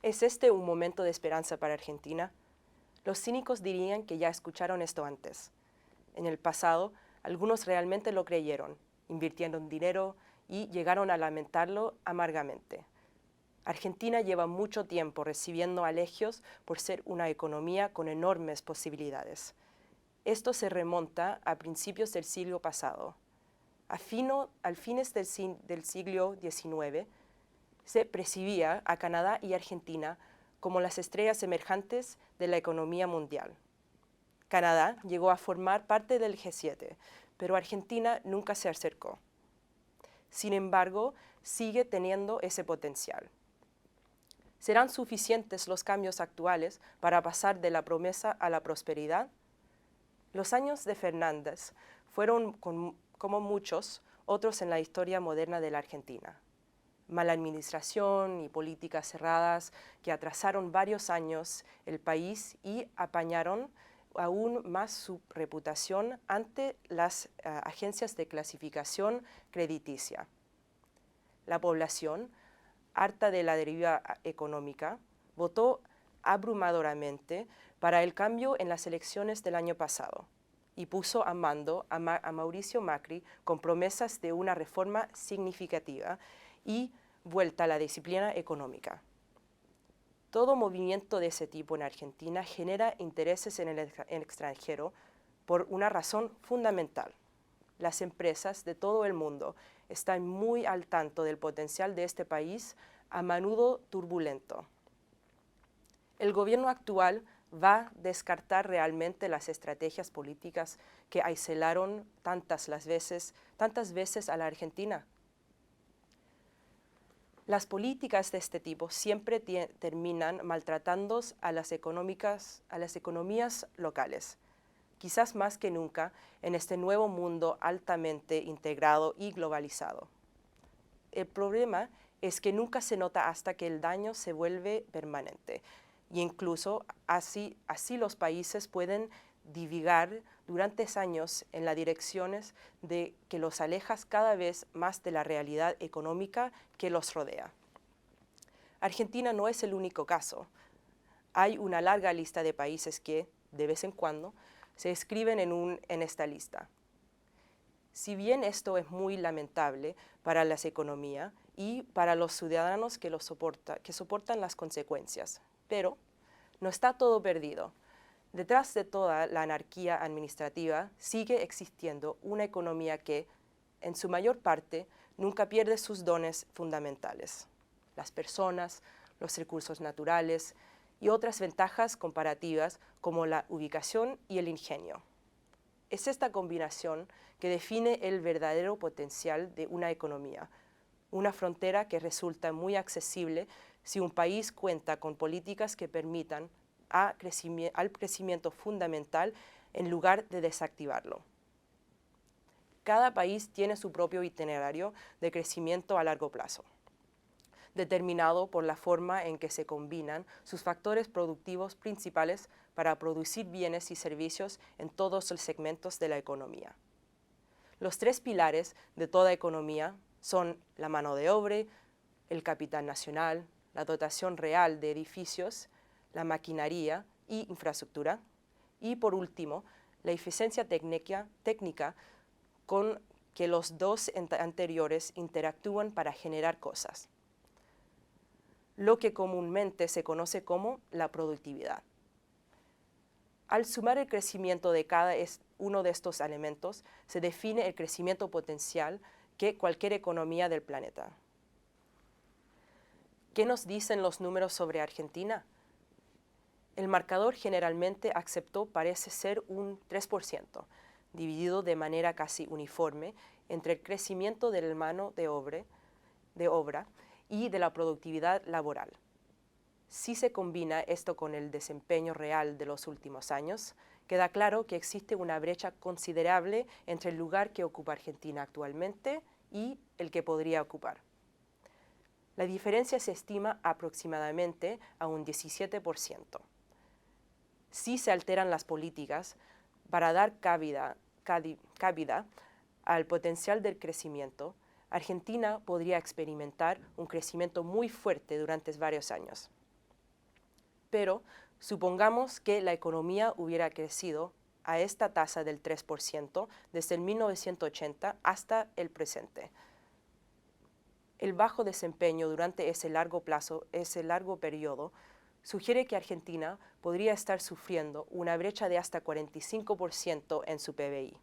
¿Es este un momento de esperanza para Argentina? Los cínicos dirían que ya escucharon esto antes. En el pasado, algunos realmente lo creyeron, invirtieron dinero y llegaron a lamentarlo amargamente. Argentina lleva mucho tiempo recibiendo elogios por ser una economía con enormes posibilidades. Esto se remonta a principios del siglo pasado. Al fines del siglo XIX, se percibía a Canadá y Argentina como las estrellas emergentes de la economía mundial. Canadá llegó a formar parte del G7, pero Argentina nunca se acercó. Sin embargo, sigue teniendo ese potencial. ¿Serán suficientes los cambios actuales para pasar de la promesa a la prosperidad? Los años de Fernández fueron, como muchos otros en la historia moderna de la Argentina, mala administración y políticas cerradas que atrasaron varios años el país y apañaron aún más su reputación ante las agencias de clasificación crediticia. La población, harta de la deriva económica, votó abrumadoramente para el cambio en las elecciones del año pasado y puso a mando a Mauricio Macri con promesas de una reforma significativa y vuelta a la disciplina económica. Todo movimiento de ese tipo en Argentina genera intereses en el extranjero por una razón fundamental. Las empresas de todo el mundo están muy al tanto del potencial de este país, a menudo turbulento. El gobierno actual va a descartar realmente las estrategias políticas que aislaron tantas veces a la Argentina. Las políticas de este tipo siempre terminan maltratando a las economías locales, quizás más que nunca en este nuevo mundo altamente integrado y globalizado. El problema es que nunca se nota hasta que el daño se vuelve permanente, y incluso así los países pueden divagar durante años en las direcciones de que los alejas cada vez más de la realidad económica que los rodea. Argentina no es el único caso. Hay una larga lista de países que, de vez en cuando, se inscriben en esta lista. Si bien esto es muy lamentable para las economías y para los ciudadanos que soportan las consecuencias, pero no está todo perdido. Detrás de toda la anarquía administrativa sigue existiendo una economía que, en su mayor parte, nunca pierde sus dones fundamentales: las personas, los recursos naturales y otras ventajas comparativas como la ubicación y el ingenio. Es esta combinación que define el verdadero potencial de una economía, una frontera que resulta muy accesible si un país cuenta con políticas que permitan al crecimiento fundamental en lugar de desactivarlo. Cada país tiene su propio itinerario de crecimiento a largo plazo, determinado por la forma en que se combinan sus factores productivos principales para producir bienes y servicios en todos los segmentos de la economía. Los tres pilares de toda economía son la mano de obra, el capital nacional, la dotación real de edificios, la maquinaria y infraestructura, y por último, la eficiencia técnica con que los dos anteriores interactúan para generar cosas, lo que comúnmente se conoce como la productividad. Al sumar el crecimiento de cada uno de estos elementos, se define el crecimiento potencial que cualquier economía del planeta. ¿Qué nos dicen los números sobre Argentina? El marcador generalmente aceptado parece ser un 3%, dividido de manera casi uniforme entre el crecimiento de la mano de obra y de la productividad laboral. Si se combina esto con el desempeño real de los últimos años, queda claro que existe una brecha considerable entre el lugar que ocupa Argentina actualmente y el que podría ocupar. La diferencia se estima aproximadamente a un 17%. Si se alteran las políticas para dar cabida al potencial del crecimiento, Argentina podría experimentar un crecimiento muy fuerte durante varios años. Pero supongamos que la economía hubiera crecido a esta tasa del 3% desde el 1980 hasta el presente. El bajo desempeño durante ese largo periodo, sugiere que Argentina podría estar sufriendo una brecha de hasta 45% en su PBI.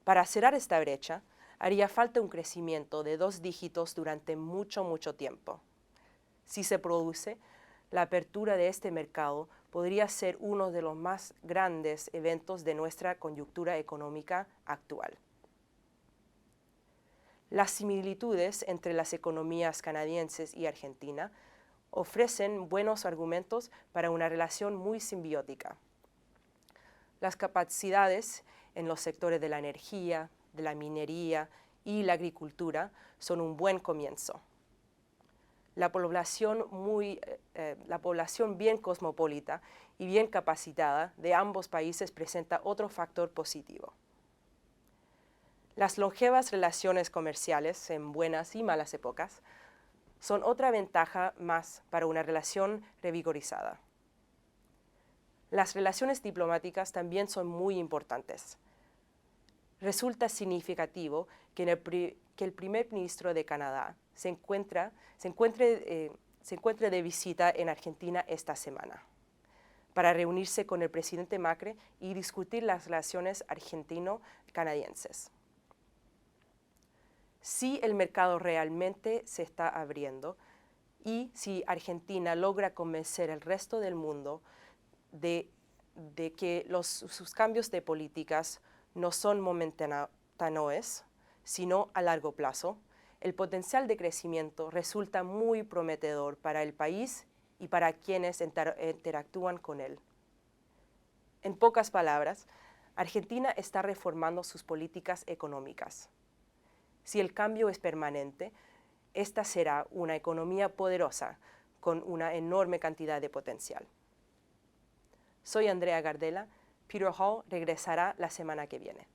Para cerrar esta brecha, haría falta un crecimiento de 2 dígitos durante mucho tiempo. Si se produce, la apertura de este mercado podría ser uno de los más grandes eventos de nuestra coyuntura económica actual. Las similitudes entre las economías canadienses y Argentina ofrecen buenos argumentos para una relación muy simbiótica. Las capacidades en los sectores de la energía, de la minería y la agricultura son un buen comienzo. La población bien cosmopolita y bien capacitada de ambos países presenta otro factor positivo. Las longevas relaciones comerciales en buenas y malas épocas son otra ventaja más para una relación revigorizada. Las relaciones diplomáticas también son muy importantes. Resulta significativo que el primer ministro de Canadá se encuentre de visita en Argentina esta semana para reunirse con el presidente Macri y discutir las relaciones argentino-canadienses. Si el mercado realmente se está abriendo y si Argentina logra convencer al resto del mundo de que sus cambios de políticas no son momentáneos, sino a largo plazo, el potencial de crecimiento resulta muy prometedor para el país y para quienes interactúan con él. En pocas palabras, Argentina está reformando sus políticas económicas. Si el cambio es permanente, esta será una economía poderosa con una enorme cantidad de potencial. Soy Andrea Gardella. Peter Hall regresará la semana que viene.